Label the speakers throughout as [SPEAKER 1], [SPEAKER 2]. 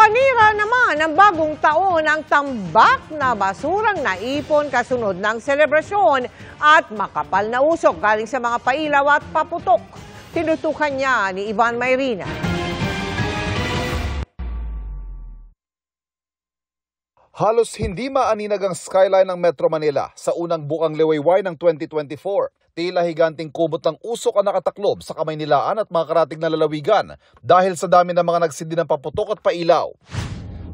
[SPEAKER 1] Panira naman ng bagong taon ang tambak na basurang naipon kasunod ng selebrasyon at makapal na usok galing sa mga pailaw at paputok. Tinutukan niya ni Ivan Mayrina.
[SPEAKER 2] Halos hindi maaninag ang skyline ng Metro Manila sa unang bukang liwayway ng 2024. Tila higanting kumot ng usok ang nakataklob sa Kamaynilaan at mga karatig na lalawigan dahil sa dami ng mga nagsindi ng paputok at pailaw.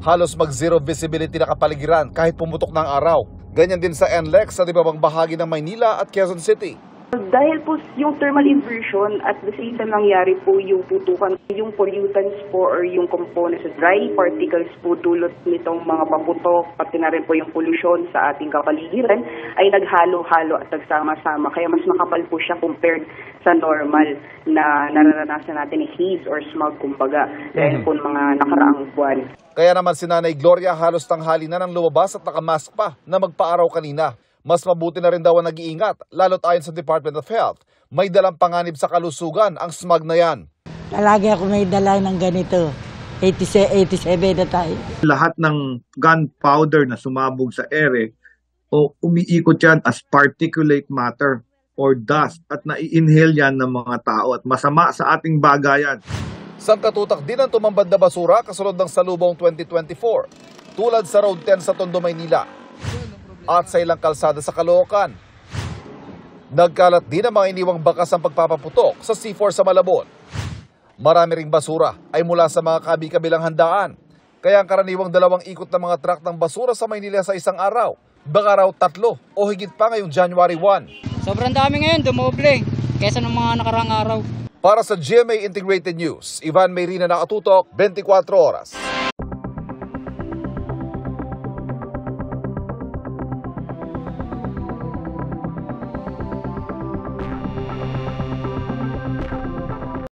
[SPEAKER 2] Halos mag-zero visibility na kapaligiran kahit pumutok ng araw. Ganyan din sa NLEX sa ibang bahagi ng Maynila at Quezon City.
[SPEAKER 3] Dahil po yung thermal inversion at the same time nangyari po yung putukan, yung pollutants po or yung components, dry particles po dulot nitong mga paputok, pati na rin po yung pollution sa ating kapaligiran ay naghalo-halo at nagsama-sama. Kaya mas makapal po siya compared sa normal na nararanasan natin ni haze or smog kumbaga dahil po mga nakaraang buwan.
[SPEAKER 2] Kaya naman si Nanay Gloria halos tanghali na nang lumabas at nakamask pa na magpaaraw kanina. Mas mabuti na rin daw ang nag-iingat, lalo't ayon sa Department of Health. May dalang panganib sa kalusugan ang smog na yan.
[SPEAKER 4] Lagi ako may dala ng ganito. 87 na tayo.
[SPEAKER 5] Lahat ng gunpowder na sumabog sa ere o umiikot yan as particulate matter or dust at nai-inhale yan ng mga tao at masama sa ating bagayan.
[SPEAKER 2] Sangkatutak din ang tumambad na basura kasunod ng salubong 2024, tulad sa Road 10 sa Tondo, Maynila at sa ilang kalsada sa Caloocan. Nagkalat din ang mga iniwang bakas ng pagpapaputok sa C4 sa Malabon. Marami ring basura ay mula sa mga kabi-kabilang handaan. Kaya ang karaniwang 2 ikot ng mga truck ng basura sa Maynila sa isang araw, baka raw 3 o higit pa ngayong January 1.
[SPEAKER 6] Sobrang dami ngayon, dumoble kaysa ng mga nakarang araw.
[SPEAKER 2] Para sa GMA Integrated News, Ivan Mayrina, nakatutok, 24 oras.